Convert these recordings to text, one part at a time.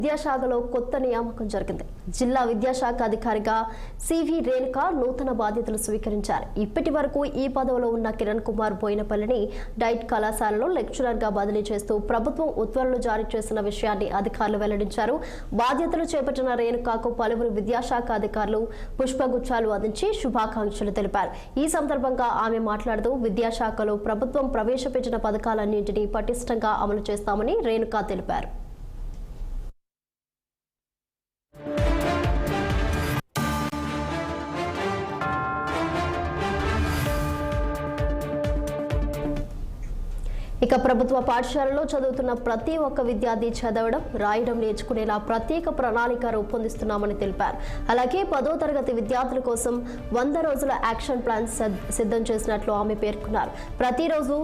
విద్యాశాఖలో కొత్త నియామకం జరిగింది. జిల్లా విద్యాశాఖ అధికారిగా సివి రేణుక నూతన బాధ్యతలు స్వీకరించారు. ఇప్పటి వరకు ఈ పదవిలో ఉన్న కిరణ్ కుమార్ బోయినపల్లిని డైట్ కళాశాలలో లెక్చరర్గా బదిలీ చేస్తూ ప్రభుత్వం ఉత్తర్వులు జారీ చేసిన విషయాన్ని అధికారులు వెల్లడించారు. బాధ్యతలు చేపట్టిన రేణుకకు పలువురు విద్యాశాఖ అధికారులు పుష్పగుచ్చాలు అందించి శుభాకాంక్షలు తెలిపారు. ఈ సందర్భంగా ఆమె మాట్లాడుతూ విద్యాశాఖలో ప్రభుత్వం ప్రవేశపెట్టిన పథకాలన్నింటినీ పటిష్టంగా అమలు చేస్తామని రేణుక తెలిపారు. ఇక ప్రభుత్వ పాఠశాలలో చదువుతున్న ప్రతి ఒక్క విద్యార్థి చదవడం, రాయడం నేర్చుకునేలా ప్రత్యేక ప్రణాళిక రూపొందిస్తున్నామని తెలిపారు. అలాగే 10వ తరగతి విద్యార్థుల కోసం 100 రోజుల యాక్షన్ ప్లాన్ సిద్ధం చేసినట్లు ఆమె పేర్కొన్నారు. ప్రతిరోజు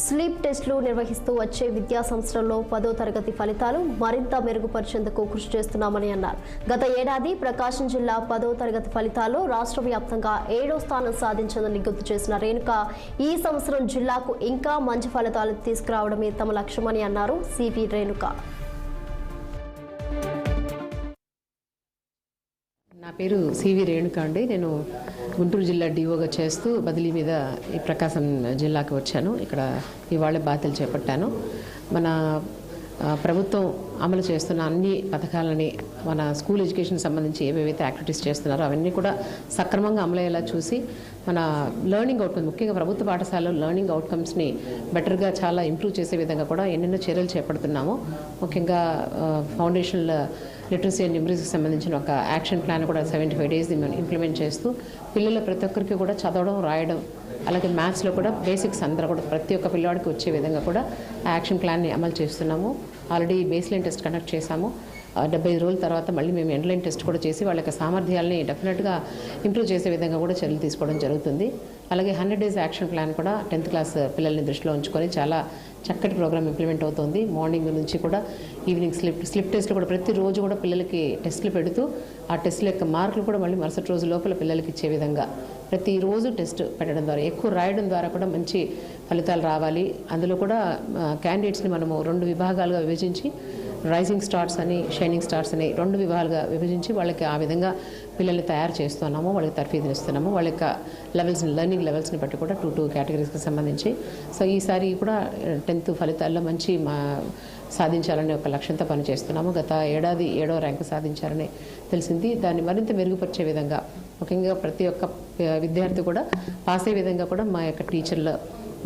స్లీప్ టెస్టులు నిర్వహిస్తూ వచ్చే విద్యా సంవత్సరంలో 10వ తరగతి ఫలితాలు మరింత మెరుగుపరిచేందుకు కృషి చేస్తున్నామని అన్నారు. గత ఏడాది ప్రకాశం జిల్లా 10వ తరగతి ఫలితాల్లో రాష్ట్ర వ్యాప్తంగా 7వ స్థానం సాధించిందని గుర్తు చేసిన రేణుక ఈ సంవత్సరం జిల్లాకు ఇంకా మంచి ఫలితాలు తీసుకురావడమే తమ లక్ష్యమని అన్నారు. సివి రేణుక. నా పేరు సివి రేణుక అండి. నేను గుంటూరు జిల్లా డిఓగా చేస్తూ బదిలీ మీద ఈ ప్రకాశం జిల్లాకి వచ్చాను. ఇక్కడ ఇవాళ బాధ్యతలు చేపట్టాను. మన ప్రభుత్వం అమలు చేస్తున్న అన్ని పథకాలని, మన స్కూల్ ఎడ్యుకేషన్ సంబంధించి ఏవేవైతే యాక్టివిటీస్ చేస్తున్నారో అవన్నీ కూడా సక్రమంగా అమలయ్యేలా చూసి మన లెర్నింగ్ అవుట్కమ్స్, ముఖ్యంగా ప్రభుత్వ పాఠశాలలో లెర్నింగ్ అవుట్కమ్స్ని బెటర్గా చాలా ఇంప్రూవ్ చేసే విధంగా కూడా ఎన్నెన్నో చర్యలు చేపడుతున్నాము. ముఖ్యంగా ఫౌండేషనల్ లిటరసీ అండ్ న్యూమరసీకి సంబంధించిన ఒక యాక్షన్ ప్లాన్ కూడా 75 days ఇంప్లిమెంట్ చేస్తూ పిల్లల ప్రతి ఒక్కరికి కూడా చదవడం, రాయడం, అలాగే మ్యాథ్స్లో కూడా బేసిక్స్ అందరూ కూడా ప్రతి ఒక్క పిల్లవాడికి వచ్చే విధంగా కూడా ఆ యాక్షన్ ప్లాన్ని అమలు చేస్తున్నాము. Already base line test conduct చేశాము. 75 రోజుల తర్వాత మళ్ళీ మేము ఎండ్ లైన్ టెస్ట్ కూడా చేసి వాళ్ళ సామర్థ్యాలని డెఫినెట్గా ఇంప్రూవ్ చేసే విధంగా కూడా చర్యలు తీసుకోవడం జరుగుతుంది. అలాగే 100 days యాక్షన్ ప్లాన్ కూడా 10th క్లాస్ పిల్లల్ని దృష్టిలో ఉంచుకొని చాలా చక్కటి ప్రోగ్రామ్ ఇంప్లిమెంట్ అవుతుంది. మార్నింగ్ నుంచి కూడా ఈవినింగ్ స్లిప్ టెస్ట్లు కూడా ప్రతిరోజు కూడా పిల్లలకి టెస్టులు పెడుతూ ఆ టెస్టుల యొక్క మార్కులు కూడా మళ్ళీ మరుసటి రోజు లోపల పిల్లలకి ఇచ్చే విధంగా ప్రతిరోజు టెస్ట్ పెట్టడం ద్వారా, ఎక్కువ రాయడం ద్వారా కూడా మంచి ఫలితాలు రావాలి. అందులో కూడా క్యాండిడేట్స్ని మనము 2 విభాగాలుగా విభజించి రైజింగ్ స్టార్స్ అని, షైనింగ్ స్టార్స్ అని 2 విభాగాలుగా విభజించి వాళ్ళకి ఆ విధంగా పిల్లల్ని తయారు చేస్తున్నాము. వాళ్ళకి తర్ఫీదుని ఇస్తున్నాము. వాళ్ళ యొక్క లెర్నింగ్ లెవెల్స్ని బట్టి కూడా 2 కేటగిరీస్కి సంబంధించి. సో ఈసారి కూడా 10th ఫలితాల్లో మంచి సాధించాలనే ఒక లక్ష్యంతో పనిచేస్తున్నాము. గత ఏడాది 7వ ర్యాంకు సాధించారని తెలిసింది. దాన్ని మరింత మెరుగుపరిచే విధంగా, ముఖ్యంగా ప్రతి ఒక్క విద్యార్థి కూడా పాస్ అయ్యే విధంగా కూడా మా యొక్క టీచర్లు,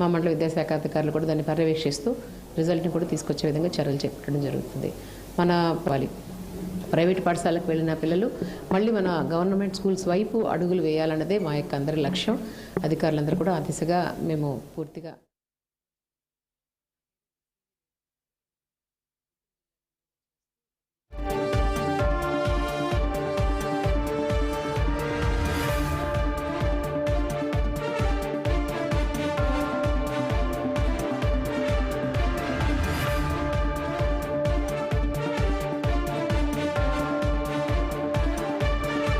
మా మండల విద్యాశాఖ అధికారులు కూడా దాన్ని పర్యవేక్షిస్తూ రిజల్ట్ని కూడా తీసుకొచ్చే విధంగా చర్యలు చేపట్టడం జరుగుతుంది. మన ప్రైవేట్ పాఠశాలకు వెళ్ళిన పిల్లలు మళ్ళీ మన గవర్నమెంట్ స్కూల్స్ వైపు అడుగులు వేయాలన్నదే మా యొక్క అందరి లక్ష్యం. అధికారులందరూ కూడా ఆ దిశగా మేము పూర్తిగా